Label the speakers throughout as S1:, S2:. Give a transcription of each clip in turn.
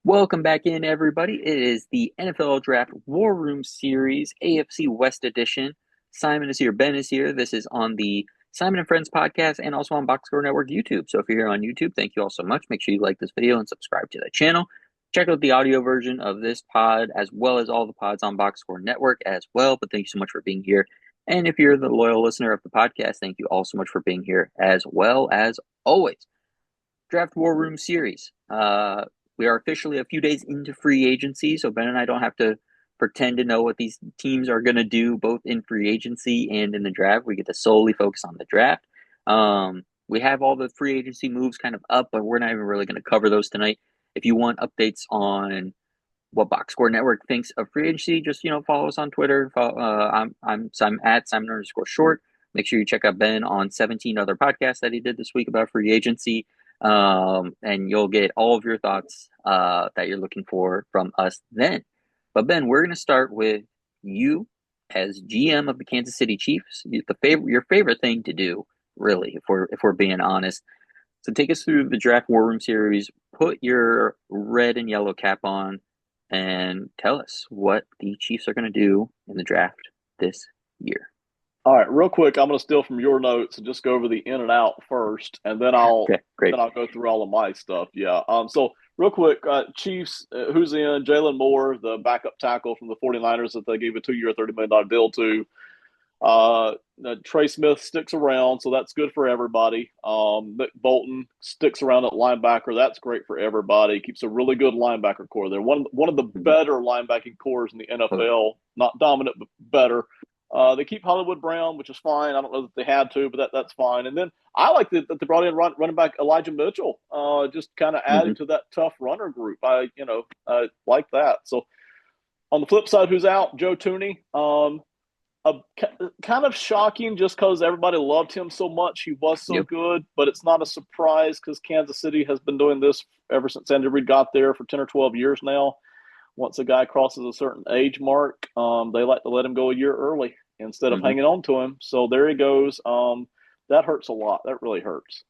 S1: Welcome back in, everybody. It is the NFL Draft War Room Series, AFC West edition. Simon is here, Ben is here. This is on the Simon and Friends podcast and also on Box Score Network YouTube. So if you're here on YouTube, thank you all so much. Make sure you like this video and subscribe to the channel. Check out the audio version of this pod as well as all the pods on Box Score Network as well. But thank you so much for being here. And if you're the loyal listener of the podcast, thank you all so much for being here as well as always. Draft War Room Series. We are officially a few days into free agency, so Ben and I don't have to pretend to know what these teams are going to do both in free agency and in the draft. We get to solely focus on the draft. We have all the free agency moves kind of up, but we're not even really going to cover those tonight. If you want updates on what Box Score Network thinks of free agency, just follow us on Twitter. I'm at Simon_Shortt. Make sure you check out Ben on 17 other podcasts that he did this week about free agency. And you'll get all of your thoughts that you're looking for from us then. But Ben, we're going to start with you as GM of the Kansas City Chiefs. Your favorite thing to do, really, if we're being honest. So take us through the Draft War Room series. Put your red and yellow cap on, and tell us what the Chiefs are going to do in the draft this year.
S2: All right, real quick, I'm going to steal from your notes and just go over the in and out first, and then
S1: Okay, great.
S2: I'll go through all of my stuff. Yeah. So real quick, Chiefs, who's in? Jalen Moore, the backup tackle from the 49ers that they gave a 2-year, $30 million deal to. Trey Smith sticks around, so that's good for everybody. Nick Bolton sticks around at linebacker. That's great for everybody. Keeps a really good linebacker core there. One of the better linebacking cores in the NFL. Not dominant, but better. They keep Hollywood Brown, which is fine. I don't know that they had to, but that's fine. And then I like that they brought in running back Elijah Mitchell, just kind of added to that tough runner group. I like that. So on the flip side, who's out? Joe Tooney. Kind of shocking just because everybody loved him so much. He was so good, but it's not a surprise because Kansas City has been doing this ever since Andy Reid got there for 10 or 12 years now. Once a guy crosses a certain age mark, they like to let him go a year early instead of hanging on to him. So there he goes. That hurts a lot. That really hurts.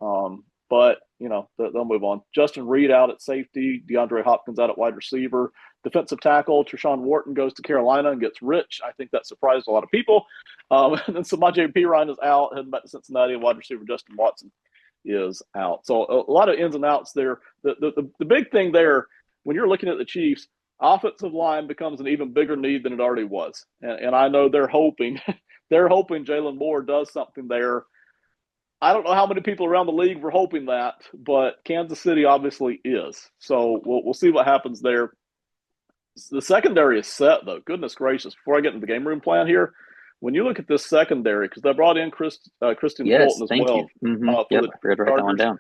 S2: But, they'll move on. Justin Reed out at safety. DeAndre Hopkins out at wide receiver. Defensive tackle, Treshaun Wharton goes to Carolina and gets rich. I think that surprised a lot of people. And then Samaje Perine is out, heading back to Cincinnati, and wide receiver Justin Watson is out. So a lot of ins and outs there. The big thing there, when you're looking at the Chiefs, offensive line becomes an even bigger need than it already was. And I know they're hoping Jalen Moore does something there. I don't know how many people around the league were hoping that, but Kansas City obviously is. So we'll see what happens there. The secondary is set, though. Goodness gracious. Before I get into the game room plan here, when you look at this secondary, because they brought in Christian
S1: Yes,
S2: Fulton as
S1: thank
S2: well
S1: you.
S2: for
S1: Yep,
S2: the
S1: I forgot to write that one
S2: Chargers.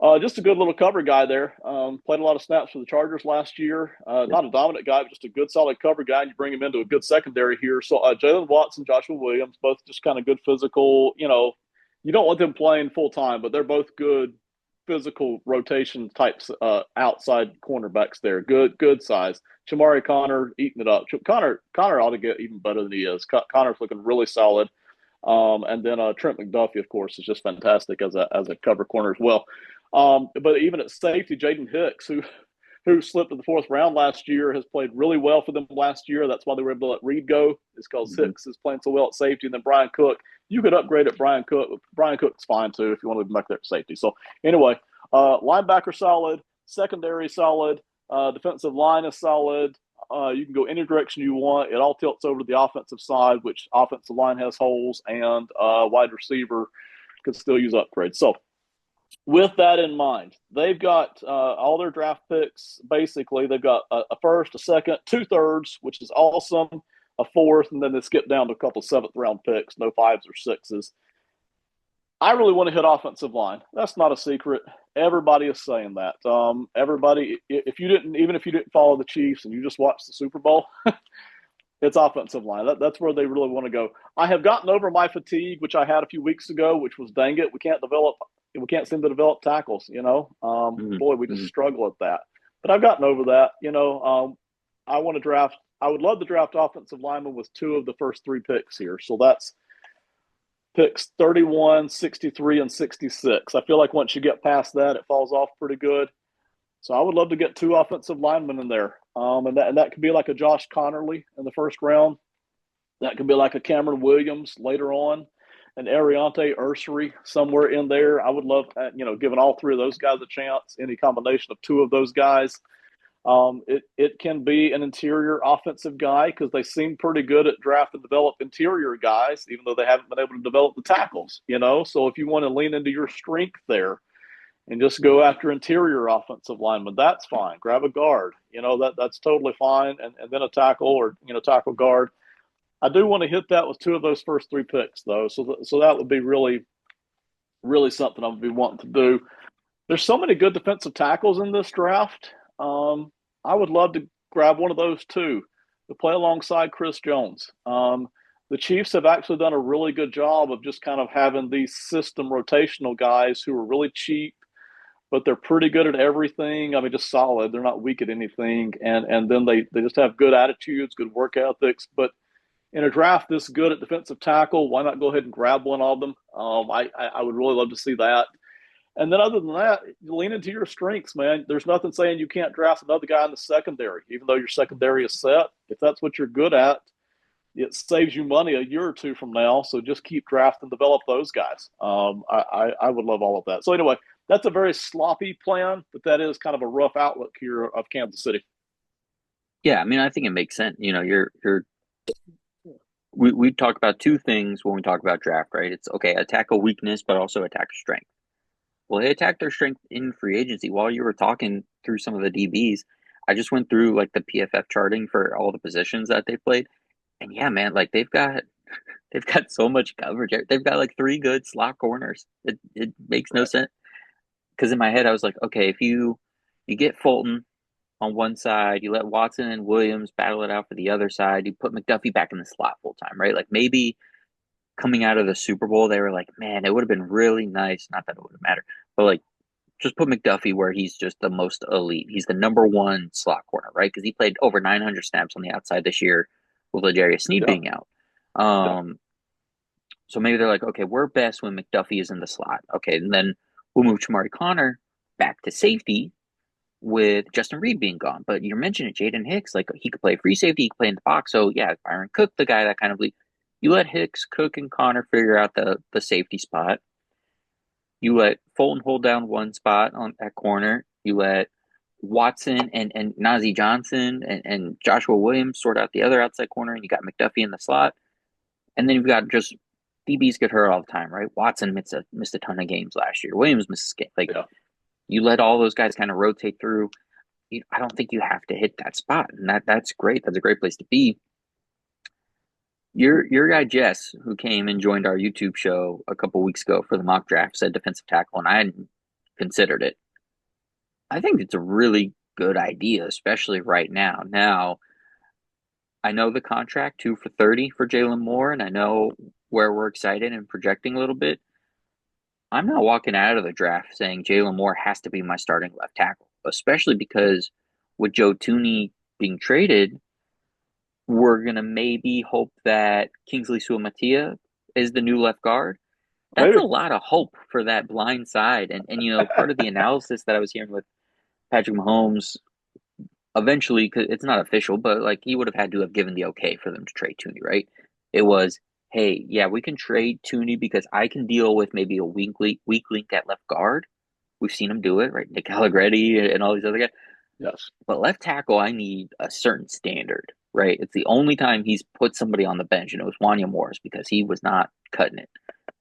S1: down.
S2: Just a good little cover guy there. Played a lot of snaps for the Chargers last year. Not a dominant guy, but just a good, solid cover guy. And you bring him into a good secondary here. So Jalen Watson, Joshua Williams, both just kind of good physical. You don't want them playing full time, but they're both good physical rotation types outside cornerbacks there. Good size. Chamari Connor eating it up. Connor ought to get even better than he is. Connor's looking really solid. And then Trent McDuffie, of course, is just fantastic as a cover corner as well. But even at safety, Jaden Hicks, who slipped in the fourth round last year, has played really well for them last year. That's why they were able to let Reed go, is because Hicks is playing so well at safety. And then Brian Cook, you could upgrade at Brian Cook. Brian Cook's fine too if you want to back there at safety. So anyway, linebacker solid, secondary solid, defensive line is solid. You can go any direction you want. It all tilts over to the offensive side, which offensive line has holes, and wide receiver could still use upgrades. So with that in mind, they've got all their draft picks. Basically, they've got a first, a second, 2/3, which is awesome, a fourth, and then they skip down to a couple of seventh-round picks, no fives or sixes. I really want to hit offensive line. That's not a secret. Everybody is saying that. Everybody, even if you didn't follow the Chiefs and you just watched the Super Bowl, it's offensive line. That's where they really want to go. I have gotten over my fatigue, which I had a few weeks ago, which was, dang it, we can't seem to develop tackles. Boy, we just struggle at that. But I've gotten over that. I want to draft. I would love to draft offensive linemen with 2 of the first 3 picks here. So that's picks 31, 63, and 66. I feel like once you get past that, it falls off pretty good. So I would love to get two offensive linemen in there. And that could be like a Josh Connerly in the first round. That could be like a Cameron Williams later on, an Ariante Ursery somewhere in there. I would love, giving all three of those guys a chance, any combination of two of those guys. It can be an interior offensive guy because they seem pretty good at draft and develop interior guys, even though they haven't been able to develop the tackles, So if you want to lean into your strength there and just go after interior offensive linemen, that's fine. Grab a guard, that's totally fine. And then a tackle or, tackle guard. I do want to hit that with two of those first three picks, though. So that would be really, really something I would be wanting to do. There's so many good defensive tackles in this draft. I would love to grab one of those too to play alongside Chris Jones. The Chiefs have actually done a really good job of just kind of having these system rotational guys who are really cheap, but they're pretty good at everything. I mean, just solid. They're not weak at anything. And then they just have good attitudes, good work ethics. But in a draft this good at defensive tackle, why not go ahead and grab one of them? I would really love to see that. And then other than that, lean into your strengths, man. There's nothing saying you can't draft another guy in the secondary, even though your secondary is set. If that's what you're good at, it saves you money a year or two from now. So just keep drafting, develop those guys. I would love all of that. So anyway, that's a very sloppy plan, but that is kind of a rough outlook here of Kansas City.
S1: Yeah, I mean, I think it makes sense. We talk about two things when we talk about draft, right? It's okay, attack a weakness, but also attack strength. Well, they attacked their strength in free agency. While you were talking through some of the DBs, I just went through like the PFF charting for all the positions that they played. And yeah, man, like they've got so much coverage. They've got like three good slot corners. It makes no
S2: Right.
S1: sense. Because in my head I was like, okay, if you get Fulton on one side, you let Watson and Williams battle it out for the other side, you put McDuffie back in the slot full time, right? Like maybe coming out of the Super Bowl, they were like, man, it would have been really nice. Not that it would have mattered, but like just put McDuffie where he's just the most elite. He's the number one slot corner, right? Because he played over 900 snaps on the outside this year with L'Jarius Sneed
S2: Yeah.
S1: being out.
S2: Yeah.
S1: So maybe they're like, okay, we're best when McDuffie is in the slot. Okay, and then we'll move Chamari Connor back to safety with Justin Reed being gone. But you're mentioning Jaden Hicks, like he could play free safety, he could play in the box. So yeah, Byron Cook, the guy that kind of you let Hicks, Cook, and Connor figure out the safety spot. You let Fulton hold down one spot on that corner. You let Watson and Najee Johnson and Joshua Williams sort out the other outside corner, and you got McDuffie in the slot. And then you've got just DBs get hurt all the time, right? Watson missed a ton of games last year. Williams missed a game. Like
S2: Yeah.
S1: you let all those guys kind of rotate through. I don't think you have to hit that spot, and that's great. That's a great place to be. Your guy Jess, who came and joined our YouTube show a couple weeks ago for the mock draft, said defensive tackle, and I hadn't considered it. I think it's a really good idea, especially right now. Now, I know the contract 2 for 30 for Jalen Moore, and I know where we're excited and projecting a little bit. I'm not walking out of the draft saying Jalen Moore has to be my starting left tackle, especially because with Joe Tooney being traded, we're gonna maybe hope that Kingsley Suamatia is the new left guard. That's a
S2: Maybe.
S1: lot of hope for that blind side. And part of the analysis that I was hearing with Patrick Mahomes eventually, cause it's not official, but like he would have had to have given the okay for them to trade Tooney, right? It was, hey, yeah, we can trade Tooney because I can deal with maybe a weak link at left guard. We've seen him do it, right? Nick Allegretti and all these other guys.
S2: Yes.
S1: But left tackle, I need a certain standard, right? It's the only time he's put somebody on the bench, and it was Wanya Morris because he was not cutting it.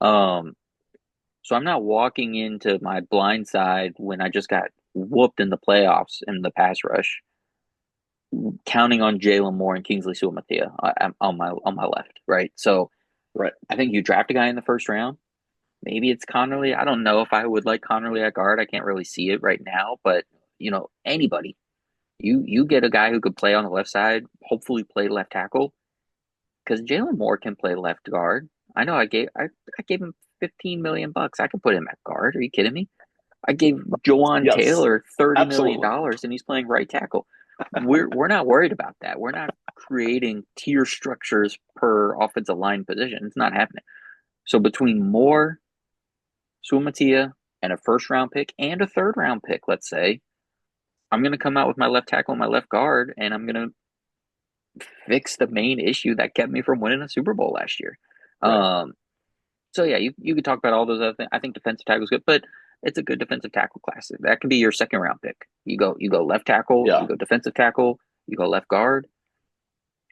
S1: So I'm not walking into my blind side when I just got whooped in the playoffs in the pass rush, counting on Jalen Moore and Kingsley Suamatia on my left, right? So
S2: Right.
S1: I think you draft a guy in the first round. Maybe it's Connerly. I don't know if I would like Connerly at guard. I can't really see it right now, but anybody. You get a guy who could play on the left side, hopefully play left tackle, because Jalen Moore can play left guard. I know I gave him $15 million. I could put him at guard. Are you kidding me? I gave Jawan
S2: Yes.
S1: Taylor $30
S2: Absolutely.
S1: million and he's playing right tackle. We're not worried about that. We're not creating tier structures per offensive line position. It's not happening. So between Moore, Suamatia, and a first round pick and a third round pick, let's say, I'm going to come out with my left tackle and my left guard, and I'm going to fix the main issue that kept me from winning a Super Bowl last year.
S2: Right.
S1: Um, so yeah, you could talk about all those other things. I think defensive tackle is good, but it's a good defensive tackle class. That can be your second round pick. You go left tackle, you
S2: Yeah.
S1: go defensive tackle, you go left guard.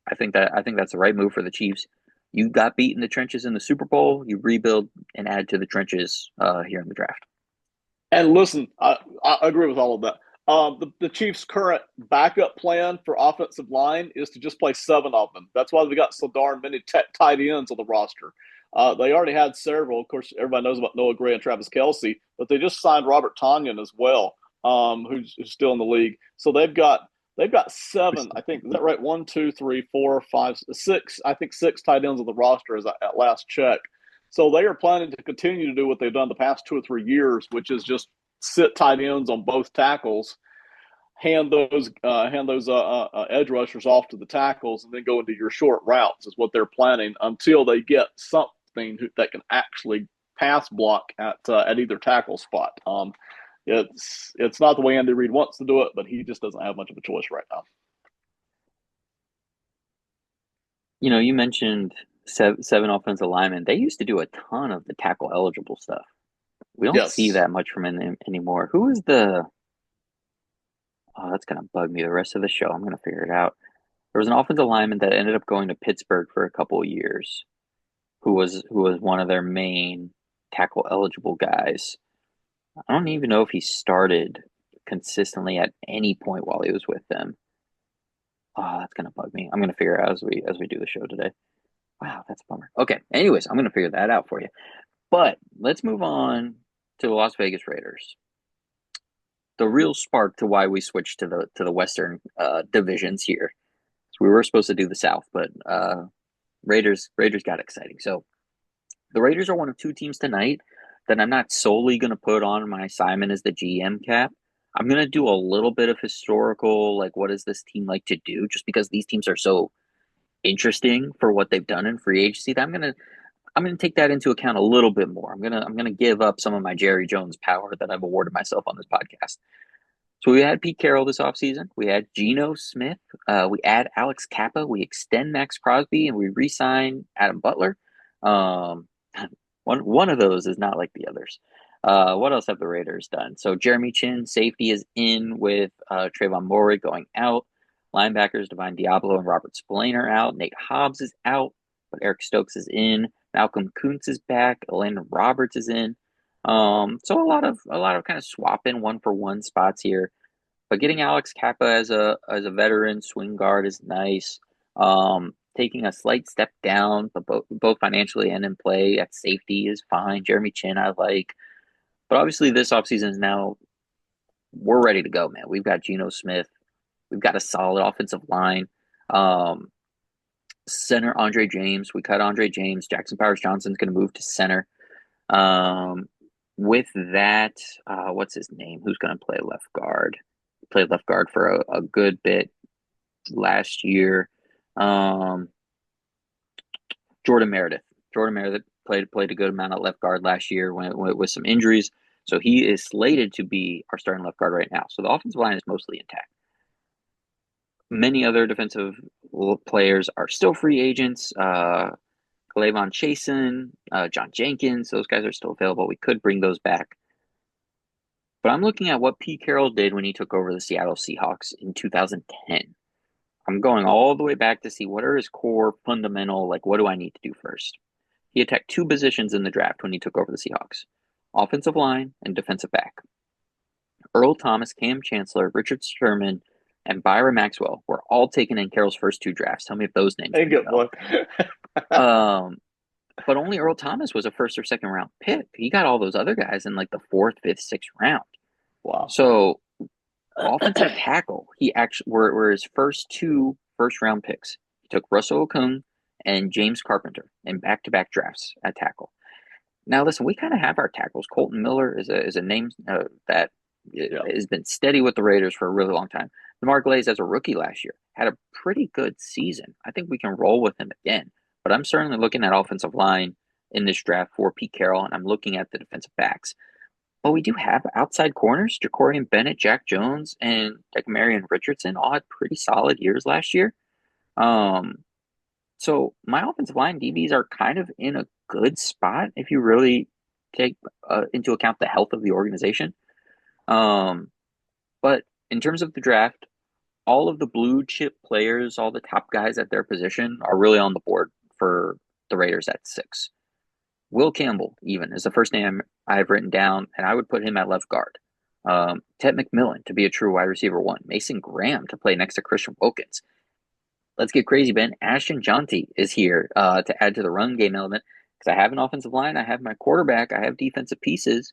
S1: I think that's the right move for the Chiefs. You got beat in the trenches in the Super Bowl. You rebuild and add to the trenches here in the draft.
S2: And listen, I agree with all of that. The Chiefs' current backup plan for offensive line is to just play seven of them. That's why they got so darn many tight ends on the roster. They already had several. Of course, everybody knows about Noah Gray and Travis Kelce, but they just signed Robert Tonyan as well, who's still in the league. So they've got seven. I think is that right? One, two, three, four, five, six. I think six tight ends on the roster is at last check. So they are planning to continue to do what they've done the past 2 or 3 years, which is just sit tight ends on both tackles, hand those edge rushers off to the tackles, and then go into your short routes is what they're planning until they get something that can actually pass block at either tackle spot. It's not the way Andy Reid wants to do it, but he just doesn't have much of a choice right now.
S1: You mentioned seven offensive linemen. They used to do a ton of the tackle eligible stuff. We don't see
S2: Yes.
S1: that much from them anymore. Who is the? Oh, that's gonna bug me the rest of the show. I'm gonna figure it out. There was an offensive lineman that ended up going to Pittsburgh for a couple of years, who was one of their main tackle eligible guys. I don't even know if he started consistently at any point while he was with them. Oh, that's gonna bug me. I'm gonna figure it out as we do the show today. Wow, that's a bummer. Okay. Anyways, I'm gonna figure that out for you. But let's move on to the Las Vegas Raiders. The real spark to why we switched to the Western divisions here. So we were supposed to do the South, but Raiders got exciting. So the Raiders are one of two teams tonight that I'm not solely going to put on my Simon as the GM cap. I'm going to do a little bit of historical, like what does this team like to do, just because these teams are so interesting for what they've done in free agency. That I'm gonna take that into account a little bit more. I'm gonna give up some of my Jerry Jones power that I've awarded myself on this podcast. So we had Pete Carroll this offseason. We had Geno Smith. We add Alex Kappa. We extend Max Crosby, and we re-sign Adam Butler. Um, one of those is not like the others. What else have the Raiders done? So Jeremy Chin, safety, is in with Trayvon Moore going out. Linebackers Divine Diablo and Robert Spillane are out. Nate Hobbs is out, but Eric Stokes is in. Malcolm Kuntz is back. Elandon Roberts is in. So a lot of kind of swapping one for one spots here. But getting Alex Kappa as a veteran swing guard is nice. Taking a slight step down, but both financially and in play at safety is fine. Jeremy Chin I like. But obviously this offseason is now we're ready to go, man. We've got Geno Smith. We've got a solid offensive line. Um, Center Andre James. We cut Andre James. Jackson Powers Johnson's going to move to center. Um, with that, what's his name? Who's going to play left guard? He played left guard for a good bit last year. Um, Jordan Meredith. Jordan Meredith played a good amount at left guard last year with some injuries. So he is slated to be our starting left guard right now. So the offensive line is mostly intact. Many other defensive players are still free agents. K'Lavon Chasen, John Jenkins, those guys are still available. We could bring those back. But I'm looking at what Pete Carroll did when he took over the Seattle Seahawks in 2010. I'm going all the way back to see what are his core fundamental, like what do I need to do first? He attacked two positions in the draft when he took over the Seahawks: offensive line and defensive back. Earl Thomas, Cam Chancellor, Richard Sherman, and Byron Maxwell were all taken in Carroll's first two drafts. Tell me if those names
S2: Hey,
S1: ring a
S2: good
S1: bell.
S2: boy.
S1: But only Earl Thomas was a first or second round pick. He got all those other guys in like the fourth, fifth, sixth round.
S2: Wow.
S1: So offensive tackle, he actually were his first two first round picks. He took Russell Okung and James Carpenter in back to back drafts at tackle. Now, listen, we kind of have our tackles. Colton Miller is a name that
S2: Yeah.
S1: has been steady with the Raiders for a really long time. DeMar Glaze, as a rookie last year, had a pretty good season. I think we can roll with him again. But I'm certainly looking at offensive line in this draft for Pete Carroll, and I'm looking at the defensive backs. But we do have outside corners. Jacorian Bennett, Jack Jones, and Marion Richardson all had pretty solid years last year. Um, so my offensive line DBs are kind of in a good spot if you really take into account the health of the organization. Um, but in terms of the draft, all of the blue chip players, all the top guys at their position are really on the board for the Raiders at 6. Will Campbell, even, is the first name I've written down, and I would put him at left guard. Ted McMillan to be a true wide receiver 1. Mason Graham to play next to Christian Wilkins. Let's get crazy, Ben. Ashton Jonty is here to add to the run game element because I have an offensive line, I have my quarterback, I have defensive pieces.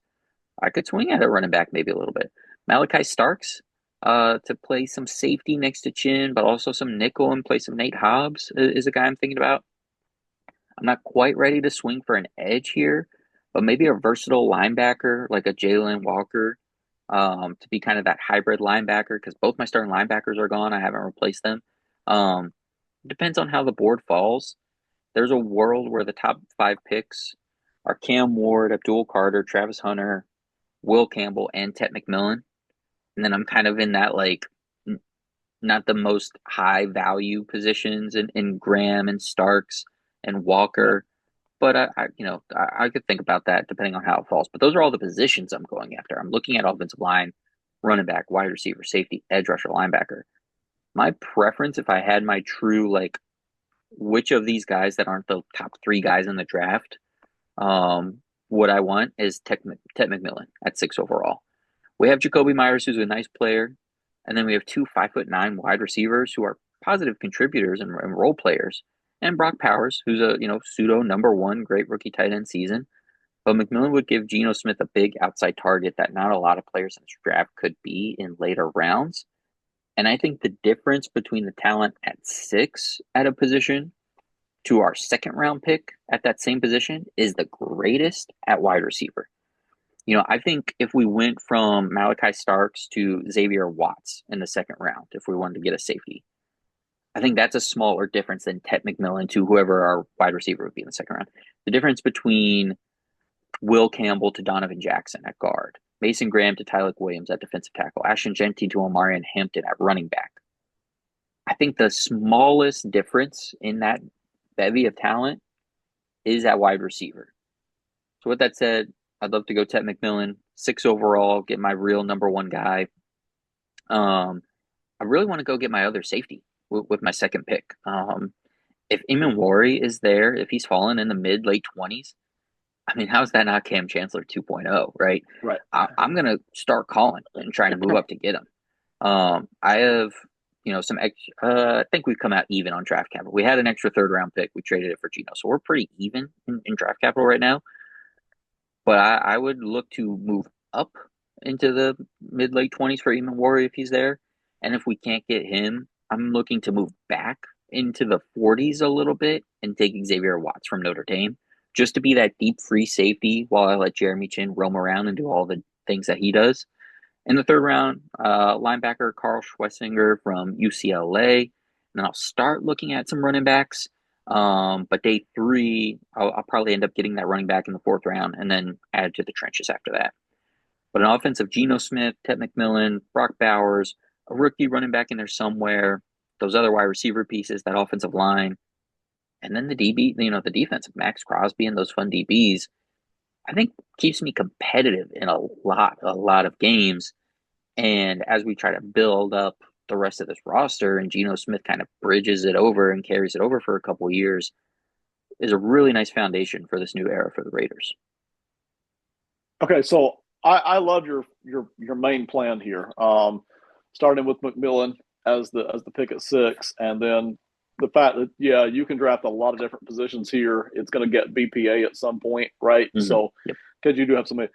S1: I could swing at a running back maybe a little bit. Malachi Starks to play some safety next to Chin, but also some nickel and play some Nate Hobbs is a guy I'm thinking about. I'm not quite ready to swing for an edge here, but maybe a versatile linebacker like a Jalen Walker to be kind of that hybrid linebacker because both my starting linebackers are gone. I haven't replaced them. Um, depends on how the board falls. There's a world where the top 5 picks are Cam Ward, Abdul Carter, Travis Hunter, Will Campbell, and Ted McMillan. And then I'm kind of in that like not the most high value positions in Graham and Starks and Walker. But I could think about that depending on how it falls. But those are all the positions I'm going after. I'm looking at offensive line, running back, wide receiver, safety, edge rusher, linebacker. My preference, if I had my true like, which of these guys that aren't the top 3 guys in the draft, what I want is Ted McMillan at 6 overall. We have Jacoby Myers, who's a nice player, and then we have 2 5'9" wide receivers who are positive contributors and role players, and Brock Powers, who's a pseudo number 1 great rookie tight end season. But McMillan would give Geno Smith a big outside target that not a lot of players in this draft could be in later rounds. And I think the difference between the talent at 6 at a position to our second round pick at that same position is the greatest at wide receiver. I think if we went from Malachi Starks to Xavier Watts in the second round, if we wanted to get a safety, I think that's a smaller difference than Ted McMillan to whoever our wide receiver would be in the second round. The difference between Will Campbell to Donovan Jackson at guard, Mason Graham to Tyler Williams at defensive tackle, Ashton Jeanty to Omarion Hampton at running back. I think the smallest difference in that bevy of talent is at wide receiver. So with that said, I'd love to go Ted McMillan, 6 overall, get my real number 1 guy. I really want to go get my other safety with my second pick. If Eamon Wari is there, if he's fallen in the late 20s, I mean, how's that not Cam Chancellor 2.0, right?
S2: Right.
S1: I'm going to start calling and trying to move up to get him. I have, some extra, I think we've come out even on draft capital. We had an extra 3rd round pick. We traded it for Geno. So we're pretty even in draft capital right now. But I would look to move up into the late 20s for Eamon Wari if he's there. And if we can't get him, I'm looking to move back into the 40s a little bit and take Xavier Watts from Notre Dame just to be that deep free safety while I let Jeremy Chin roam around and do all the things that he does. In the 3rd round, linebacker Carl Schwessinger from UCLA. And then I'll start looking at some running backs. But day 3, I'll probably end up getting that running back in the 4th round and then add to the trenches after that. But an offensive Geno Smith, Ted McMillan, Brock Bowers, a rookie running back in there somewhere, those other wide receiver pieces, that offensive line, and then the DB, the defense of Max Crosby and those fun DBs, I think keeps me competitive in a lot of games. And as we try to build up the rest of this roster and Geno Smith kind of bridges it over and carries it over for a couple of years, is a really nice foundation for this new era for the Raiders.
S2: Okay, so I love your main plan here. Starting with McMillan as the pick at 6, and then the fact that you can draft a lot of different positions here. It's going to get BPA at some point, right?
S1: Mm-hmm.
S2: So because you do have somebody.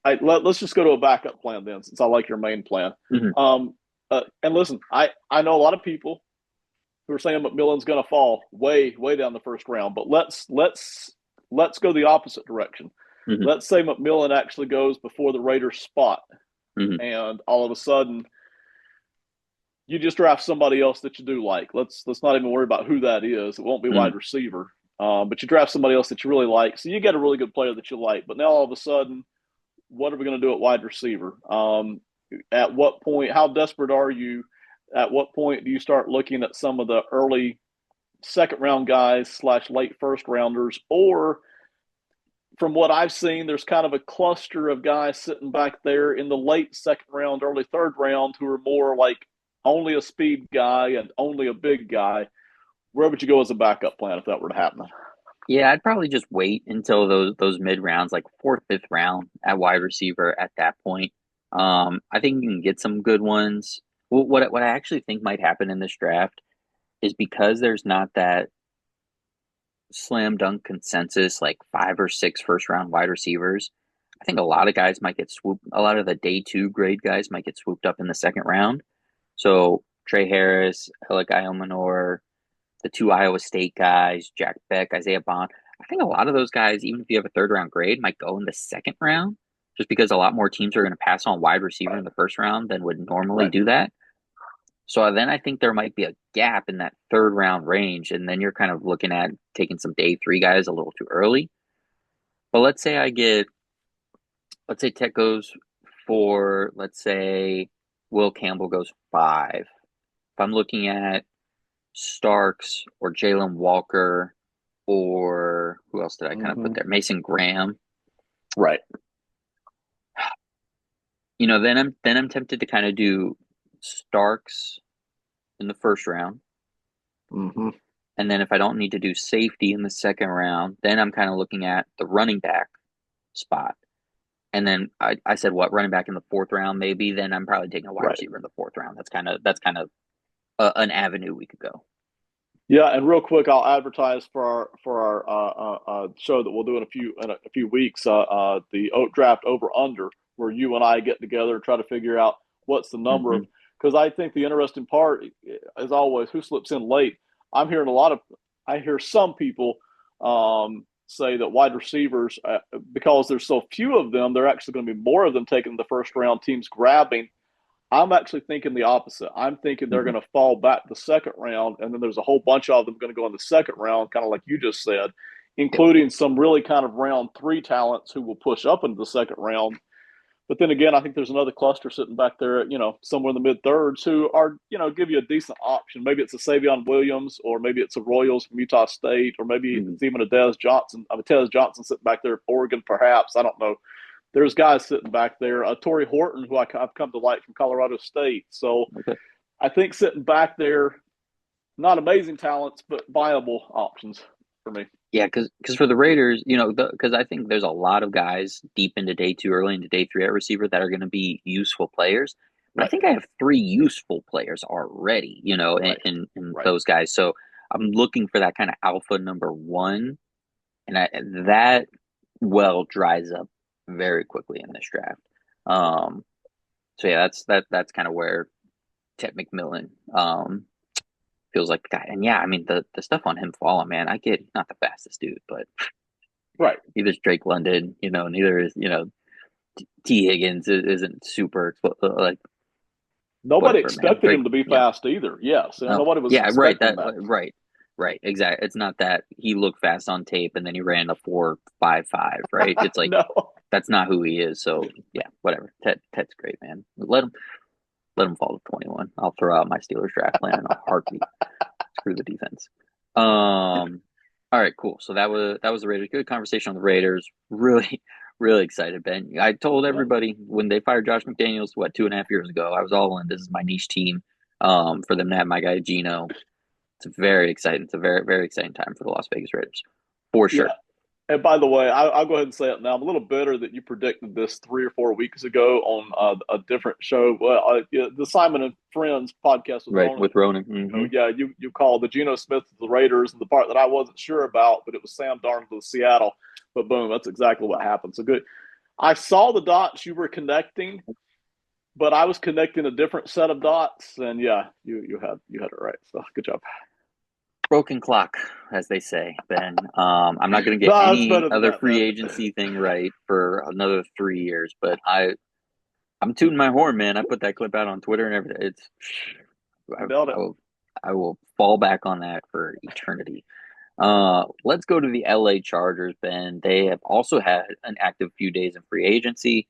S2: Let's just go to a backup plan then, since I like your main plan.
S1: Mm-hmm.
S2: And listen, I know a lot of people who are saying McMillan's going to fall way down the 1st round, but let's go the opposite direction.
S1: Mm-hmm.
S2: Let's say McMillan actually goes before the Raiders spot,
S1: mm-hmm.
S2: and all of a sudden you just draft somebody else that you do like. Let's not even worry about who that is. It won't be wide receiver, but you draft somebody else that you really like. So you get a really good player that you like, but now all of a sudden what are we going to do at wide receiver? At what point? How desperate are you? At what point do you start looking at some of the early second round guys slash late first rounders? Or from what I've seen, there's kind of a cluster of guys sitting back there in the late second round, early third round who are more like only a speed guy and only a big guy. Where would you go as a backup plan if that were to happen?
S1: Yeah, I'd probably just wait until those mid rounds, like fourth, fifth round at wide receiver at that point. I think you can get some good ones. Well, what I actually think might happen in this draft is because there's not that slam dunk consensus, like five or six first round wide receivers. I think a lot of guys might get swooped. A lot of the day two grade guys might get swooped up in the second round. So Trey Harris, Alec Iomanor, the two Iowa State guys, Jack Beck, Isaiah Bond. I think a lot of those guys, even if you have a third round grade, might go in the second round just because a lot more teams are going to pass on wide receiver
S2: Right.
S1: in the first round than would normally
S2: Right.
S1: do that. So then I think there might be a gap in that third round range. And then you're kind of looking at taking some day three guys a little too early. But let's say Tech goes for, let's say Will Campbell goes 5. If I'm looking at Starks or Jalen Walker or who else did I kind of put there? Mason Graham.
S2: Right.
S1: Then I'm tempted to kind of do Starks in the first round.
S2: Mm-hmm.
S1: And then if I don't need to do safety in the second round, then I'm kind of looking at the running back spot. And then I said what, running back in the fourth round maybe, then I'm probably taking a wide receiver in the fourth round. That's kind of an avenue we could go.
S2: Yeah, and real quick, I'll advertise for our show that we'll do in a few weeks. The draft over under, where you and I get together and try to figure out what's the number
S1: Mm-hmm.
S2: of. Because I think the interesting part, as always, who slips in late. I hear some people say that wide receivers, because there's so few of them, there are actually going to be more of them taking the first round. Teams grabbing. I'm actually thinking the opposite. I'm thinking they're
S1: Mm-hmm.
S2: going to fall back the second round, and then there's a whole bunch of them going to go in the second round, kind of like you just said,
S1: Yep.
S2: including some really kind of round 3 talents who will push up into the second round. But then again, I think there's another cluster sitting back there, somewhere in the mid thirds who are, give you a decent option. Maybe it's a Savion Williams, or maybe it's a Royals from Utah State, or maybe
S1: Mm-hmm.
S2: it's even a Tez Johnson sitting back there at Oregon, perhaps. I don't know. There's guys sitting back there. Torrey Horton, who I've come to like from Colorado State. So
S1: Okay.
S2: I think sitting back there, not amazing talents, but viable options for me.
S1: Yeah, because for the Raiders, because I think there's a lot of guys deep into day two, early into day three at receiver that are going to be useful players. But I
S2: Right.
S1: think I have 3 useful players already,
S2: Right.
S1: in
S2: Right.
S1: those guys. So I'm looking for that kind of alpha number 1, and that well dries up very quickly in this draft. So yeah, that's kind of where Ted McMillan feels like the guy. And yeah, I mean the stuff on him falling, man. I get he's not the fastest dude, but
S2: Right.
S1: neither is Drake London, neither is, T. Higgins isn't super like
S2: Nobody
S1: whatever, man.
S2: expected
S1: Drake,
S2: him to be
S1: yeah.
S2: fast either. Yes. And
S1: No.
S2: nobody was
S1: Yeah, right.
S2: expecting
S1: That
S2: that.
S1: right. Exactly. It's not that he looked fast on tape and then he ran a 4.55, right? It's like
S2: No.
S1: that's not who he is. So yeah, whatever. Ted's great, man. Let him fall to 21. I'll throw out my Steelers draft plan in a heartbeat. Screw the defense. All right, cool. So that was the Raiders. Good conversation on the Raiders. Really, really excited, Ben. I told
S2: Yeah.
S1: everybody when they fired Josh McDaniels, 2.5 years ago, I was all in. This is my niche team. For them to have my guy Gino. It's very exciting. It's a very, very exciting time for the Las Vegas Raiders. For sure.
S2: Yeah. And by the way, I'll go ahead and say it now. I'm a little bitter that you predicted this 3 or 4 weeks ago on a different show. Well, the Simon and Friends podcast with
S1: Right,
S2: Ronan.
S1: with Ronan. Mm-hmm.
S2: Yeah, you called the Geno Smith to the Raiders, and the part that I wasn't sure about, but it was Sam Darnold to Seattle. But boom, that's exactly what happened. So good. I saw the dots you were connecting, but I was connecting a different set of dots, and yeah, you had it right. So good job.
S1: Broken clock, as they say, Ben. I'm not going to get
S2: No, it's
S1: any
S2: better than
S1: other
S2: that,
S1: free
S2: man.
S1: agency thing right for another 3 years, but I'm tooting my horn, man. I put that clip out on Twitter and everything.
S2: Nailed it.
S1: I will fall back on that for eternity. Let's go to the LA Chargers, Ben. They have also had an active few days in free agency.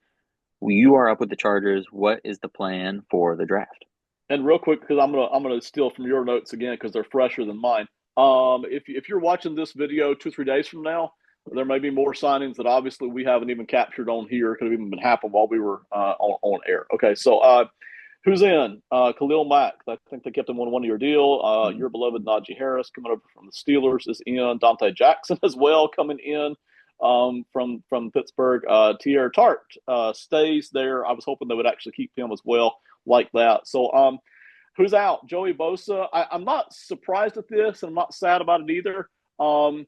S1: You are up with the Chargers. What is the plan for the draft?
S2: And real quick, because I'm gonna steal from your notes again because they're fresher than mine. If you're watching this video 2 or 3 days from now, there may be more signings that obviously we haven't even captured on here. Could have even been happened while we were on air. Okay, so who's in? Khalil Mack. I think they kept him on a 1 year deal.
S1: Mhm.
S2: Your beloved Najee Harris coming over from the Steelers is in. Dante Jackson as well coming in from Pittsburgh. Tierra Tart stays there. I was hoping they would actually keep him as well like that. So who's out? Joey Bosa. I'm not surprised at this, and I'm not sad about it either. Um,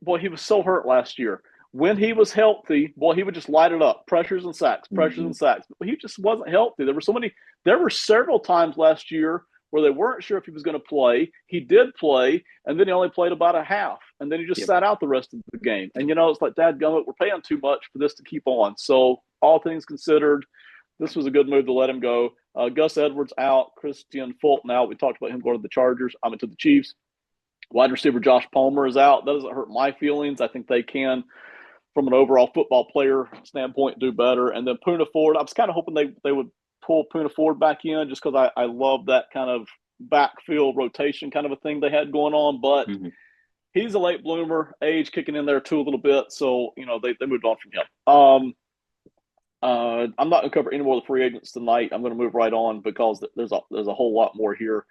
S2: boy, he was so hurt last year. When he was healthy, boy, he would just light it up. Pressures and sacks, pressures and
S1: Mhm.
S2: sacks. But he just wasn't healthy. There were several times last year where they weren't sure if he was going to play. He did play, and then he only played about a half, and then he just
S1: Yep.
S2: sat out the rest of the game. And it's like, dadgummit, we're paying too much for this to keep on. So all things considered, this was a good move to let him go. Gus Edwards out, Christian Fulton out. We talked about him going to the Chargers. I'm into the Chiefs. Wide receiver Josh Palmer is out. That doesn't hurt my feelings. I think they can, from an overall football player standpoint, do better. And then Poona Ford, I was kind of hoping they would pull Poona Ford back in just because I love that kind of backfield rotation kind of a thing they had going on. But
S1: Mhm.
S2: he's a late bloomer, age kicking in there too a little bit. So, they moved on from him. I'm not going to cover any more of the free agents tonight. I'm going to move right on because there's a whole lot more here.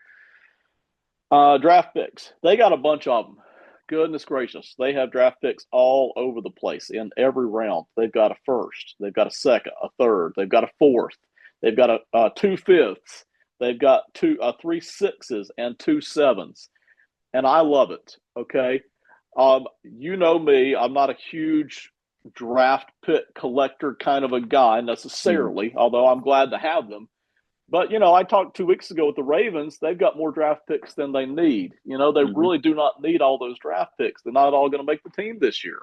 S2: Draft picks. They got a bunch of them. Goodness gracious. They have draft picks all over the place in every round. They've got a first, they've got a second, a third, they've got a fourth, they've got a 2 fifths, they've got three sixes and 2 sevens. And I love it. Okay. You know me, I'm not a huge draft pick collector kind of a guy
S1: Mhm.
S2: necessarily, although I'm glad to have them. But I talked 2 weeks ago with the Ravens. They've got more draft picks than they need. They
S1: Mhm.
S2: really do not need all those draft picks. They're not all going to make the team this year.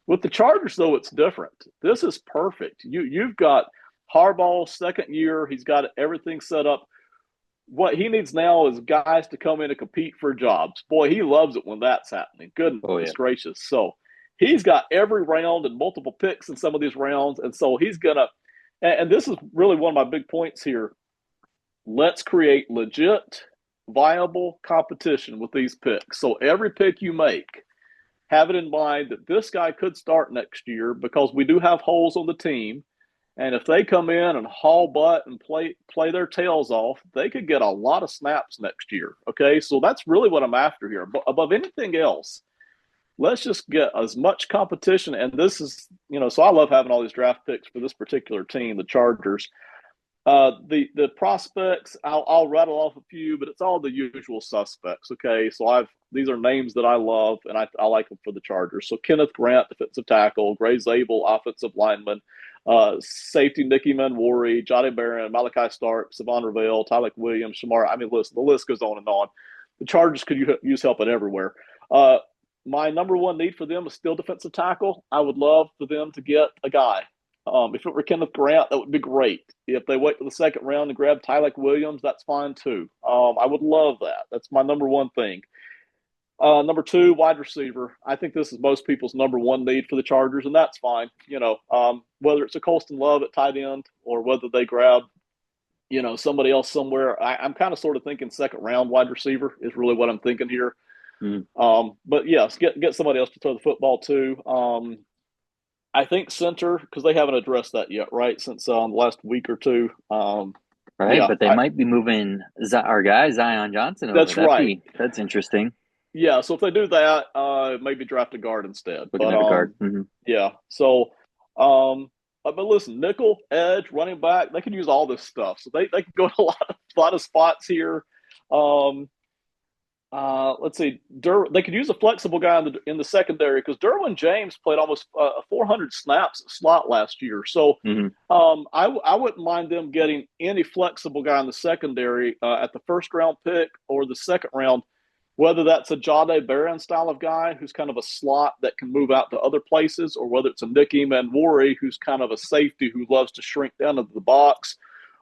S2: With the Chargers though, it's different. This is perfect. You've got Harbaugh's second year. He's got everything set up. What he needs now is guys to come in and compete for jobs. Boy, he loves it when that's happening. Goodness
S1: Oh yeah.
S2: gracious. So he's got every round and multiple picks in some of these rounds. And so he's going to, and this is really one of my big points here. Let's create legit, viable competition with these picks. So every pick you make, have it in mind that this guy could start next year because we do have holes on the team. And if they come in and haul butt and play their tails off, they could get a lot of snaps next year. Okay, so that's really what I'm after here. But above anything else, let's just get as much competition. And this is, so I love having all these draft picks for this particular team, the Chargers. The prospects, I'll rattle off a few, but it's all the usual suspects. Okay, so these are names that I love, and I like them for the Chargers. So Kenneth Grant, defensive tackle, Gray Zabel, offensive lineman, safety Nicky Manwari, Johnny Barron, Malachi Stark, Savon Ravel, Tyler Williams, Shamar. I mean, listen, the list goes on and on. The Chargers could use help at everywhere. My number one need for them is still defensive tackle. I would love for them to get a guy. If it were Kenneth Grant, that would be great. If they wait to the second round and grab Tyleik Williams, that's fine too. I would love that. That's my number one thing. Number two, wide receiver. I think this is most people's number one need for the Chargers, and that's fine. Whether it's a Colston Love at tight end or whether they grab, somebody else somewhere. I'm kind of sort of thinking second round wide receiver is really what I'm thinking here.
S1: Mhm.
S2: But yes, get somebody else to throw the football to. I think center because they haven't addressed that yet, right? Since the last week or two.
S1: Right,
S2: Yeah,
S1: but they might be moving our guy Zion Johnson over.
S2: that's right.
S1: That's interesting.
S2: Yeah, so if they do that, maybe draft a guard instead.
S1: Looking
S2: But
S1: at a guard.
S2: yeah. So, but listen, nickel, edge, running back, they can use all this stuff. So they can go to a lot of spots here. Um, let's see. They could use a flexible guy in the secondary because Derwin James played almost 400 snaps slot last year. So
S1: Hmm.
S2: I wouldn't mind them getting any flexible guy in the secondary at the first round pick or the second round, whether that's a Jade Barron style of guy who's kind of a slot that can move out to other places, or whether it's a Nicky Manwari who's kind of a safety who loves to shrink down into the box,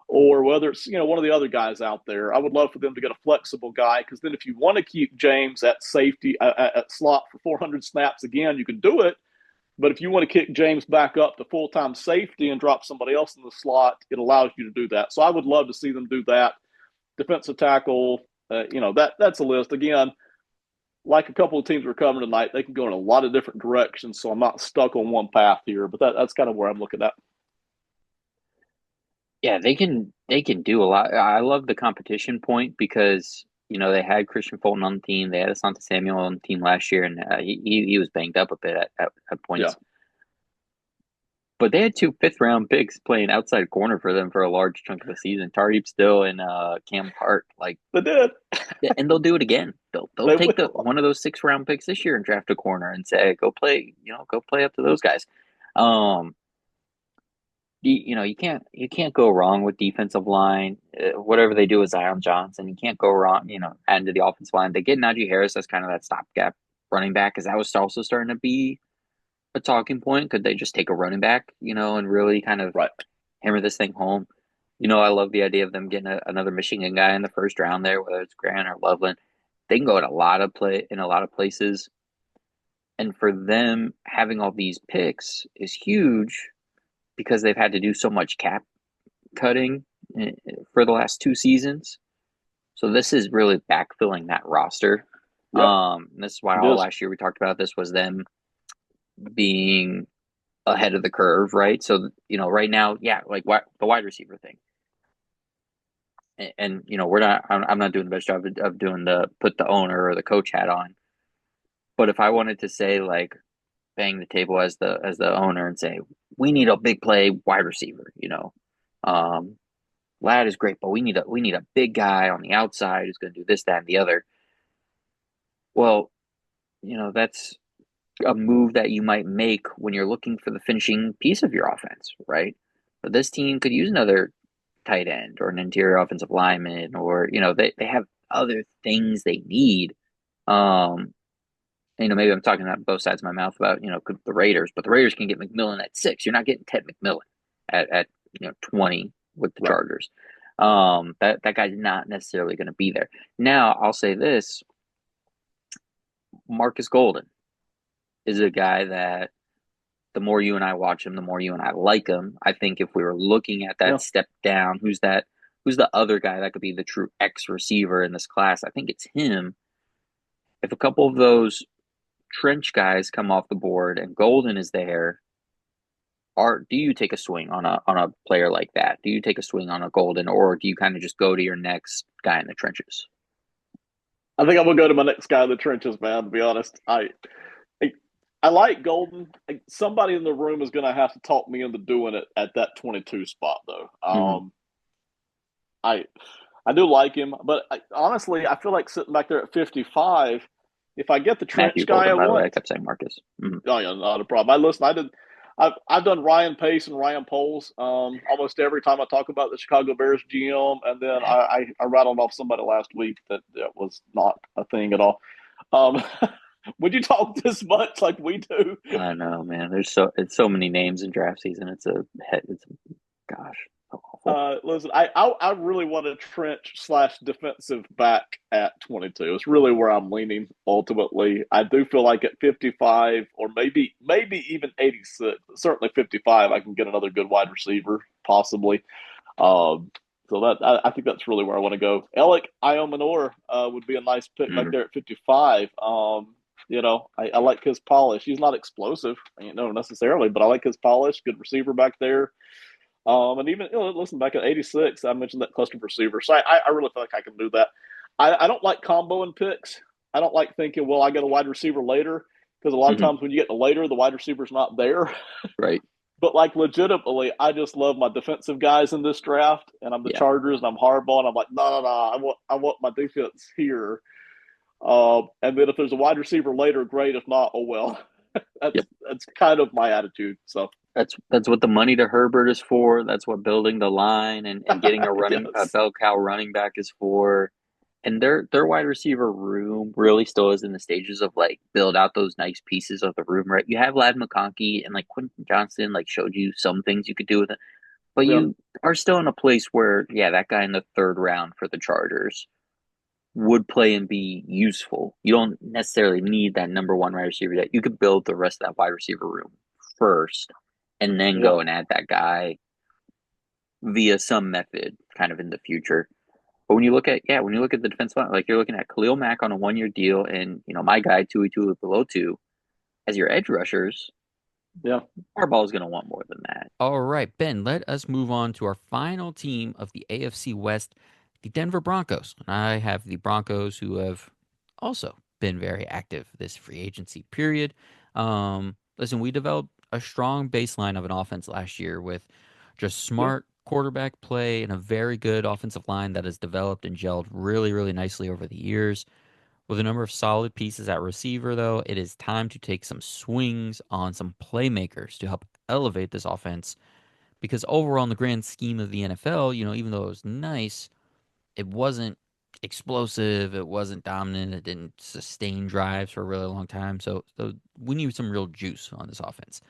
S2: or whether it's one of the other guys out there. I would love for them to get a flexible guy because then if you want to keep James at safety at slot for 400 snaps again, you can do it. But if you want to kick James back up to full-time safety and drop somebody else in the slot, it allows you to do that. So I would love to see them do that. Defensive tackle, that's a list. Again, like a couple of teams we're covering tonight, they can go in a lot of different directions. So I'm not stuck on one path here, but that's kind of where I'm looking at.
S1: Yeah, they can do a lot. I love the competition point because they had Christian Fulton on the team. They had Asante Samuel on the team last year, and he was banged up a bit at
S2: Yeah,
S1: points. But they had two fifth-round picks playing outside corner for them for a large chunk of the season. Tareep Still and Cam Hart. Like,
S2: they did.
S1: and they'll do it again. They'll
S2: They
S1: take
S2: will.
S1: one of those 6th-round picks this year and draft a corner and say, go play up to those guys. Um, you can't go wrong with defensive line. Whatever they do with Zion Johnson, you can't go wrong. Add to the offensive line. They get Najee Harris as kind of that stopgap running back because that was also starting to be a talking point. Could they just take a running back, and really kind of
S2: Right.
S1: hammer this thing home? I love the idea of them getting another Michigan guy in the first round there, whether it's Grant or Loveland. They can go in a lot of places, and for them having all these picks is huge because they've had to do so much cap cutting for the last 2 seasons. So this is really backfilling that roster.
S2: Yep.
S1: This is why
S2: It
S1: all
S2: is.
S1: last year we talked about this was them being ahead of the curve, right? So right now, yeah, like the wide receiver thing, and we're not. I'm not doing the best job of doing the put the owner or the coach hat on. But if I wanted to say like bang the table as the owner and say we need a big play wide receiver, um, Ladd is great, but we need a big guy on the outside who's going to do this, that, and the other. Well, that's a move that you might make when you're looking for the finishing piece of your offense, right? But this team could use another tight end or an interior offensive lineman, or they have other things they need. Um, maybe I'm talking out both sides of my mouth about the Raiders, but the Raiders can get McMillan at 6. You're not getting Ted McMillan at 20 with the
S2: Right.
S1: Chargers. That guy's not necessarily going to be there. Now I'll say this: Marcus Golden is a guy that the more you and I watch him, the more you and I like him. I think if we were looking at that
S2: Yeah.
S1: step down, who's the other guy that could be the true X receiver in this class? I think it's him. If a couple of those trench guys come off the board and Golden is there, do you take a swing on a player like that? Do you take a swing on a Golden, or do you kind of just go to your next guy in the trenches?
S2: I think I'm gonna go to my next guy in the trenches, man. To be honest, I like Golden. Somebody in the room is gonna have to talk me into doing it at that 22 spot, though.
S1: Mm-hmm.
S2: I I do like him, but honestly, I feel like sitting back there at 55. If I get the
S1: Matthew
S2: trench guy I
S1: Golden, by the way, I
S2: want,
S1: kept saying Marcus. Mm-hmm.
S2: oh yeah, not a problem. I listen. I've done Ryan Pace and Ryan Poles almost every time I talk about the Chicago Bears GM, and then I rattled off somebody last week that was not a thing at all. Um, would you talk this much like we do?
S1: I know, man. It's so many names in draft season. Gosh, so awful.
S2: Listen, I really want a trench slash defensive back at 22. It's really where I'm leaning ultimately. I do feel like at 55 or maybe even 86, certainly 55, I can get another good wide receiver possibly. Um, so I think that's really where I want to go. Alec Iomanor would be a nice pick back
S1: Mm-hmm.
S2: there at 55. I like his polish. He's not explosive, necessarily, but I like his polish. Good receiver back there. And even listen back at 86, I mentioned that cluster receiver. So I really feel like I can do that. I don't like comboing picks. I don't like thinking, well, I get a wide receiver later because a lot of
S1: Mm-hmm.
S2: times when you get to later, the wide receiver's not there.
S1: Right.
S2: But like legitimately, I just love my defensive guys in this draft, and I'm the
S1: Yeah.
S2: Chargers, and I'm Harbaugh, and I'm like, no, I want my defense here. And then if there's a wide receiver later, great. If not, oh well.
S1: Yep.
S2: That's kind of my attitude. So
S1: That's what the money to Herbert is for. That's what building the line and getting a
S2: yes,
S1: bell cow running back is for. And their wide receiver room really still is in the stages of like build out those nice pieces of the room, right? You have Lad McConkey and like Quentin Johnston like showed you some things you could do with it, but
S2: yeah,
S1: you are still in a place where that guy in the 3rd round for the Chargers would play and be useful. You don't necessarily need that number 1 wide receiver. That you could build the rest of that wide receiver room first and then
S2: Yeah.
S1: go and add that guy via some method kind of in the future. But when you look at the defensive line, like you're looking at Khalil Mack on a 1 year deal and, my guy, Tui below two as your edge rushers,
S2: Yeah.
S1: Harbaugh is going to want more than that.
S3: All right, Ben, let us move on to our final team of the AFC West, the Denver Broncos. I have the Broncos who have also been very active this free agency period. Listen, we developed a strong baseline of an offense last year with just
S2: Yeah.
S3: smart quarterback play and a very good offensive line that has developed and gelled really, really nicely over the years. With a number of solid pieces at receiver, though, it is time to take some swings on some playmakers to help elevate this offense. Because overall, in the grand scheme of the NFL, even though it was nice, it wasn't explosive, it wasn't dominant, it didn't sustain drives for a really long time. So we need some real juice on this offense.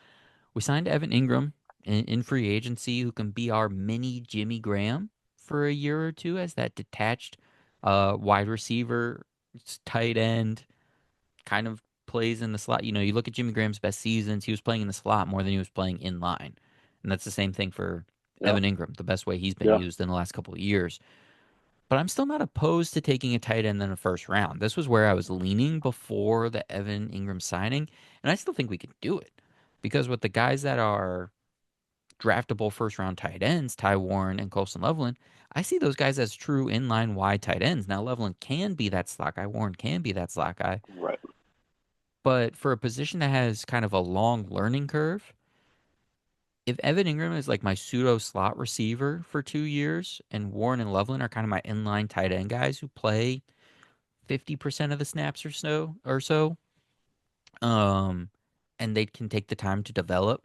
S3: We signed Evan Ingram in free agency, who can be our mini Jimmy Graham for a year or two as that detached wide receiver, tight end, kind of plays in the slot. You look at Jimmy Graham's best seasons, he was playing in the slot more than he was playing in line. And that's the same thing for
S2: Yeah.
S3: Evan Ingram, the best way he's been
S2: Yeah.
S3: used in the last couple of years. But I'm still not opposed to taking a tight end in the first round. This was where I was leaning before the Evan Ingram signing, and I still think we could do it. Because with the guys that are draftable first round tight ends, Ty Warren and Colson Loveland, I see those guys as true inline wide tight ends. Now Loveland can be that slot guy, Warren can be that slot guy,
S2: Right.
S3: but for a position that has kind of a long learning curve, if Evan Ingram is like my pseudo slot receiver for 2 years and Warren and Loveland are kind of my inline tight end guys who play 50% of the snaps or so, um, and they can take the time to develop,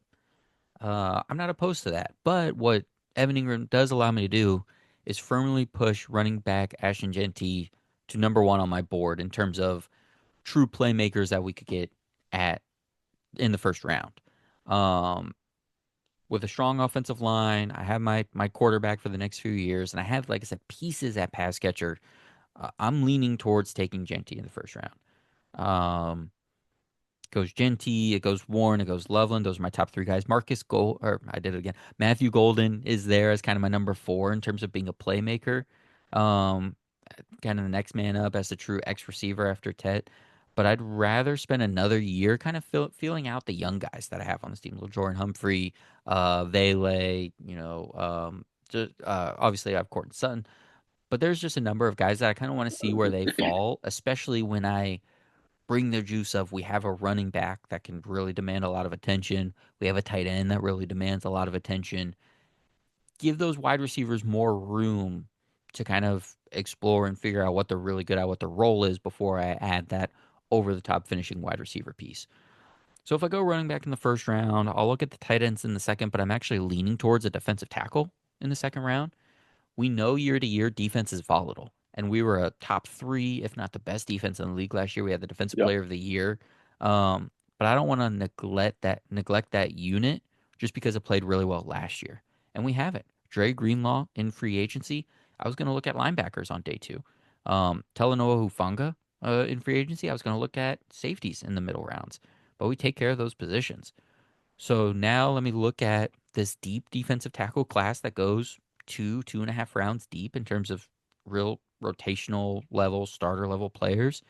S3: I'm not opposed to that. But what Evan Ingram does allow me to do is firmly push running back Ashton Genty to number one on my board in terms of true playmakers that we could get at in the first round. Um, with a strong offensive line, I have my quarterback for the next few years, and I have, like I said, pieces at pass catcher. I'm leaning towards taking Genty in the first round. Um, goes Genty, it goes Warren, it goes Loveland. Those are my top three guys. Or I did it again. Matthew Golden is there as kind of my number four in terms of being a playmaker. Um, kind of the next man up as a true X receiver after Tet. But I'd rather spend another year kind of feeling out the young guys that I have on this team. Little Jordan Humphrey, Vele, obviously I have Courtland Sutton. But there's just a number of guys that I kind of want to see where they fall, especially when I bring the juice of we have a running back that can really demand a lot of attention. We have a tight end that really demands a lot of attention. Give those wide receivers more room to kind of explore and figure out what they're really good at, what their role is before I add that over the top finishing wide receiver piece. So if I go running back in the first round, I'll look at the tight ends in the second, but I'm actually leaning towards a defensive tackle in the second round. We know year to year defense is volatile, and we were a top three, if not the best defense in the league last year. We had the defensive
S2: Yeah.
S3: player of the year, but I don't want to neglect that unit just because it played really well last year, and we have it. Dre Greenlaw in free agency. I was going to look at linebackers on day two. Talanoa Hufanga in free agency. I was going to look at safeties in the middle rounds, but we take care of those positions. So now let me look at this deep defensive tackle class that goes 2.5 rounds deep in terms of real rotational level, starter level players.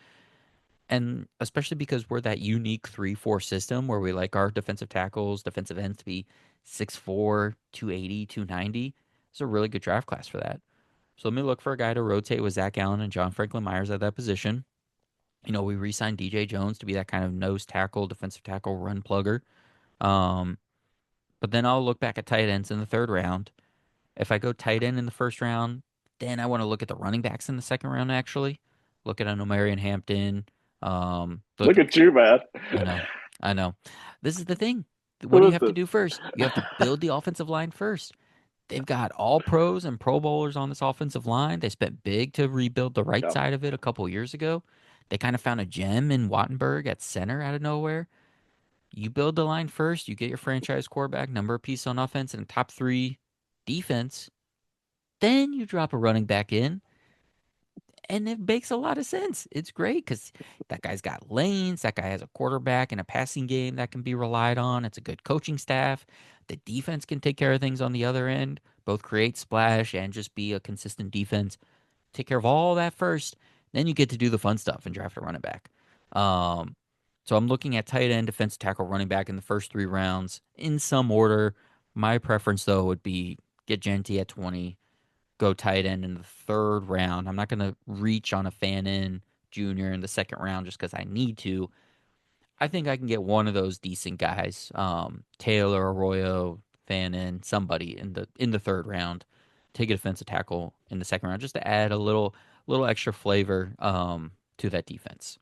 S3: And especially because we're that unique 3-4 system where we like our defensive tackles, defensive ends to be 6'4, 280, 290. It's a really good draft class for that. So let me look for a guy to rotate with Zach Allen and John Franklin Myers at that position. We re signed DJ Jones to be that kind of nose tackle, defensive tackle, run plugger. Um, but then I'll look back at tight ends in the third round. If I go tight end in the first round, then I want to look at the running backs in the second round, actually. Look at an Omarion Hampton. Look
S2: Look
S3: at,
S2: at you, man.
S3: I know, I know. This is the thing. What do
S2: Who
S3: you
S2: is
S3: have to
S2: this?
S3: do first? You have to build the offensive line first. They've got all pros and pro bowlers on this offensive line. They spent big to rebuild the right
S2: Yeah.
S3: side of it a couple years ago. They kind of found a gem in Wattenberg at center out of nowhere. You build the line first, you get your franchise quarterback, number of pieces on offense, and top three defense. Then you drop a running back in, And it makes a lot of sense. It's great because that guy's got lanes. That guy has a quarterback and a passing game that can be relied on. It's a good coaching staff. The defense can take care of things on the other end, both create splash and just be a consistent defense. Take care of all that first. Then you get to do the fun stuff and draft a running back. Um, so I'm looking at tight end, defensive tackle, running back in the first 3 rounds in some order. My preference, though, would be get Genty at 20, go tight end in the 3rd round. I'm not going to reach on a Fannin Jr. in the 2nd round just because I need to. I think I can get one of those decent guys, Taylor, Arroyo, Fannin, somebody in the 3rd round. Take a defensive tackle in the 2nd round just to add a little extra flavor to that defense.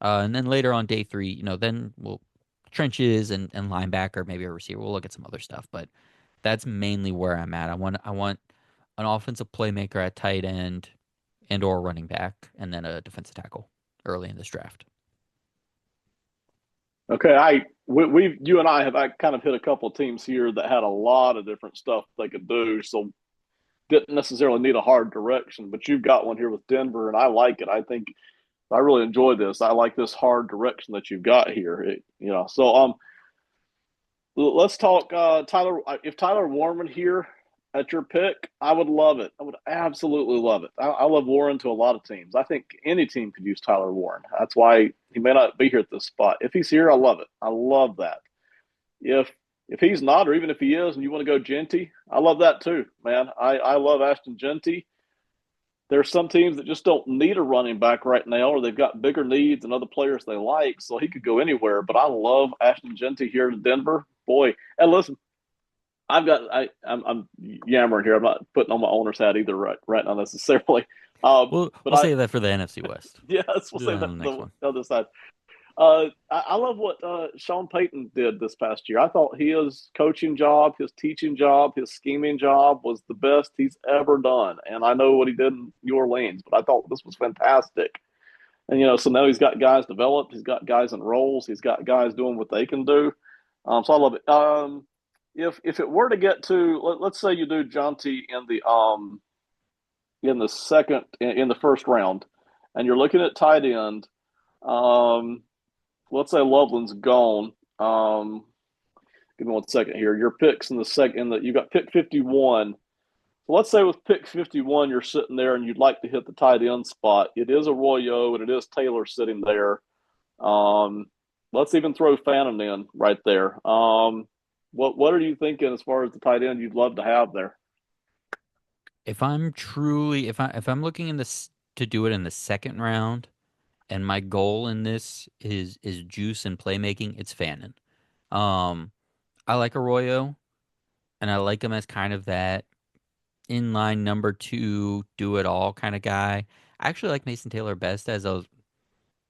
S3: And then later on day 3, then we'll trenches and linebacker, maybe a receiver. We'll look at some other stuff, but that's mainly where I'm at. I want an offensive playmaker at tight end and or running back, and then a defensive tackle early in this draft.
S2: Okay, you and I have kind of hit a couple of teams here that had a lot of different stuff they could do, so didn't necessarily need a hard direction. But you've got one here with Denver, and I like it. I think I really enjoy this. I like this hard direction that you've got here. So let's talk Tyler. If Tyler Warren here at your pick, I would love it. I would absolutely love it. I love Warren to a lot of teams. I think any team could use Tyler Warren. That's why he may not be here at this spot. If he's here, I love it. I love that. If he's not, or even if he is, and you want to go Genty, I love that too, man. I love Ashton Genty. There's some teams that just don't need a running back right now, or they've got bigger needs and other players they like, so he could go anywhere. But I love Ashton Genty here in Denver. Boy, and listen, I'm yammering here. I'm not putting on my owner's hat either right now necessarily. But
S3: We'll save that for the NFC West.
S2: Yes, we'll
S3: Do
S2: say
S3: that
S2: that
S3: on the next
S2: for
S3: one.
S2: the other side. I love what Sean Payton did this past year. I thought his coaching job, his teaching job, his scheming job was the best he's ever done. And I know what he did in New Orleans, but I thought this was fantastic. And so now he's got guys developed, he's got guys in roles, he's got guys doing what they can do. So I love it. If it were to get to let's say you do Jonty in the 1st round, and you're looking at tight end. Let's say Loveland's gone. Give me 1 second here. Your picks in the second, you got pick 51. So let's say with pick 51, you're sitting there and you'd like to hit the tight end spot. It is Arroyo and it is Taylor sitting there. Let's even throw Fannin in right there. What are you thinking as far as the tight end you'd love to have there?
S3: If I'm looking in this to do it in the 2nd round, and my goal in this is juice and playmaking, it's Fannin. Um, I like Arroyo, and I like him as kind of that inline number 2, do it all kind of guy. I actually like Mason Taylor best as a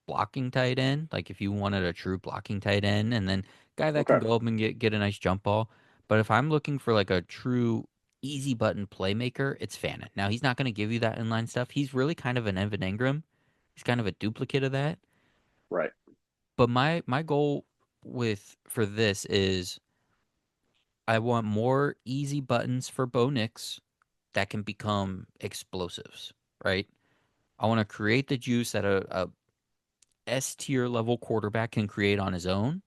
S3: blocking tight end. Like if you wanted a true blocking tight end, and then guy that can
S2: Okay,
S3: go up and get a nice jump ball. But if I'm looking for like a true easy button playmaker, it's Fannin. Now he's not going to give you that inline stuff. He's really kind of an Evan Ingram. He's kind of a duplicate of that.
S2: right.
S3: But my goal for this is I want more easy buttons for Bo Nix that can become explosives, right? I want to create the juice that a S tier level quarterback can create on his own,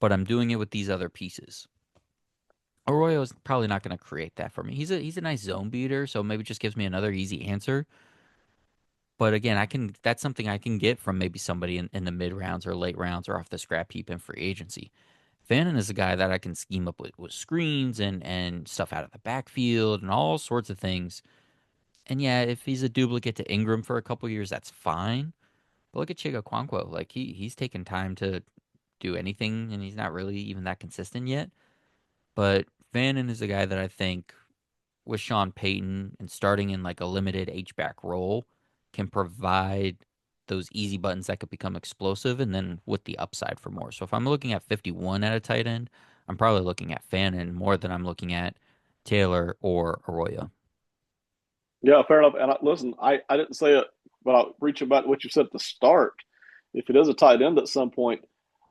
S3: but I'm doing it with these other pieces. Arroyo is probably not going to create that for me. He's a nice zone beater, so maybe just gives me another easy answer. But again, that's something I can get from maybe somebody in the mid rounds or late rounds or off the scrap heap in free agency. Fannin is a guy that I can scheme up with screens and stuff out of the backfield and all sorts of things. And yeah, if he's a duplicate to Ingram for a couple years, that's fine. But look at Chiga Quanquo. Like he's taken time to do anything, and he's not really even that consistent yet. But Fannin is a guy that I think with Sean Payton and starting in like a limited H-back role can provide those easy buttons that could become explosive and then with the upside for more. So if I'm looking at 51 at a tight end, I'm probably looking at Fannin more than I'm looking at Taylor or Arroyo.
S2: Yeah, fair enough. And listen, I didn't say it, but I'll reach about what you said at the start. If it is a tight end at some point,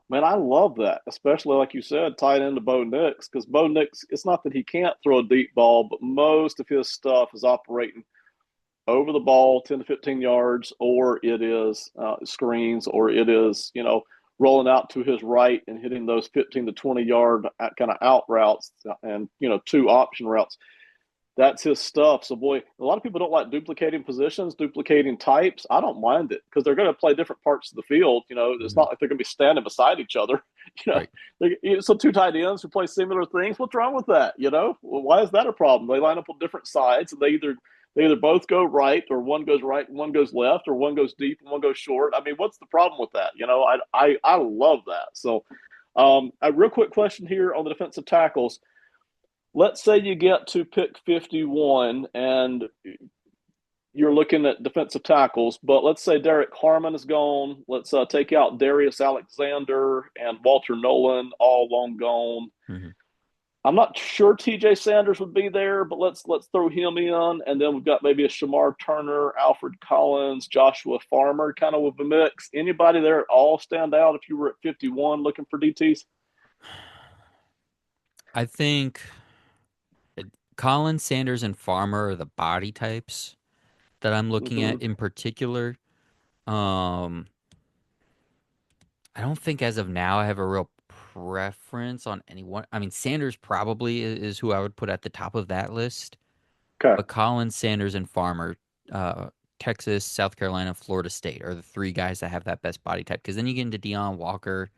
S2: man, I love that, especially like you said, tight end to Bo Nix, because Bo Nix, it's not that he can't throw a deep ball, but most of his stuff is operating over the ball 10 to 15 yards, or it is screens, or it is, rolling out to his right and hitting those 15 to 20-yard kind of out routes and, two option routes. That's his stuff. So, boy, a lot of people don't like duplicating positions, duplicating types. I don't mind it because they're going to play different parts of the field. It's
S3: Mhm.
S2: not like they're going to be standing beside each other.
S3: Right.
S2: So two tight ends who play similar things. What's wrong with that? Well, why is that a problem? They line up on different sides, and they either both go right, or one goes right and one goes left, or one goes deep and one goes short. I mean, what's the problem with that? I love that. So, a real quick question here on the defensive tackles. Let's say you get to pick 51 and you're looking at defensive tackles, but let's say Derek Harmon is gone. Let's take out Darius Alexander and Walter Nolan, all long gone.
S3: Mhm.
S2: I'm not sure TJ Sanders would be there, but let's throw him in, and then we've got maybe a Shamar Turner, Alfred Collins, Joshua Farmer, kind of with a mix. Anybody there at all stand out if you were at 51 looking for DTs?
S3: I think Collins, Sanders, and Farmer are the body types that I'm looking at
S2: Mm-hmm.
S3: in particular. Um, I don't think as of now I have a real preference on anyone. I mean, Sanders probably is who I would put at the top of that list,
S2: Okay.
S3: but Collins, Sanders, and Farmer, uh, Texas, South Carolina, Florida State are the three guys that have that best body type. Because then you get into Deion Walker,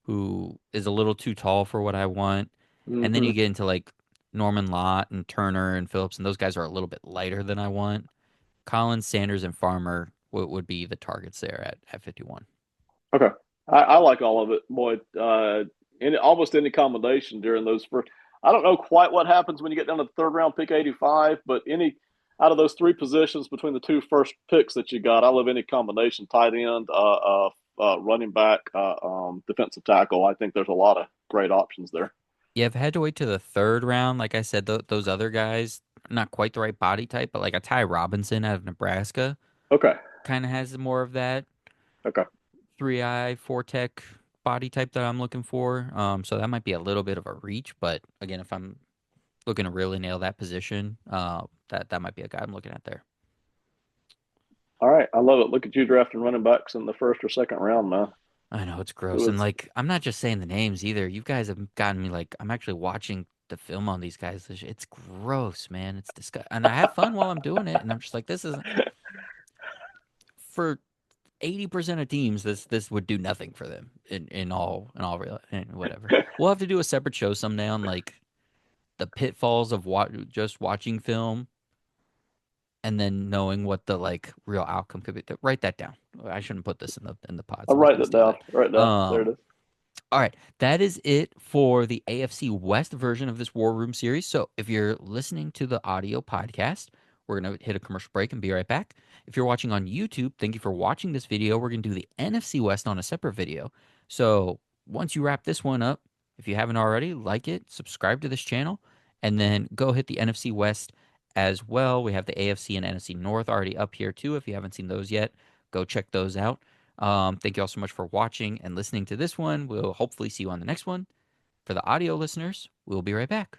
S3: who is a little too tall for what I want, and then
S2: Mm-hmm.
S3: you get into like Norman Lott and Turner and Phillips, and those guys are a little bit lighter than I want. Collins, Sanders, and Farmer would be the targets there at 51.
S2: Okay. I like all of it, boy. Almost any combination during those first. I don't know quite what happens when you get down to the third round, pick 85, but any out of those three positions between the two first picks that you got, I love any combination: tight end, running back, defensive tackle. I think there's a lot of great options there.
S3: Yeah, I've had to wait to the third round. Like I said, those other guys, not quite the right body type, but like a Ty Robinson out of Nebraska
S2: Okay.
S3: kind of has more of that
S2: Okay.
S3: 3-eye, 4-tech body type that I'm looking for. So that might be a little bit of a reach, but again, if I'm looking to really nail that position, that might be a guy I'm looking at there.
S2: All right. I love it. Look at you drafting running backs in the first or second round, man.
S3: I know it's
S2: It
S3: gross, and
S2: was
S3: like I'm not just saying the names either. You guys have gotten me like I'm actually watching the film on these guys. It's gross, man. It's disgusting, and I have fun while I'm doing it. And I'm just like, this isn't for 80% of teams. This would do nothing for them in all real and whatever. We'll have to do a separate show someday on like the pitfalls of just watching film and then knowing what the like real outcome could be. Write that down. I shouldn't put this in the pod.
S2: I'll
S3: Somebody's
S2: write
S3: gonna
S2: that
S3: steal
S2: down.
S3: that.
S2: Right down. There it
S3: Um.
S2: is.
S3: All right, that is it for the AFC West version of this War Room series. So if you're listening to the audio podcast, we're going to hit a commercial break and be right back. If you're watching on YouTube, thank you for watching this video. We're going to do the NFC West on a separate video. So once you wrap this one up, if you haven't already, like it, subscribe to this channel, and then go hit the NFC West as well. We have the AFC and NFC North already up here too. If you haven't seen those yet, go check those out. Thank you all so much for watching and listening to this one. We'll hopefully see you on the next one. For the audio listeners, we'll be right back.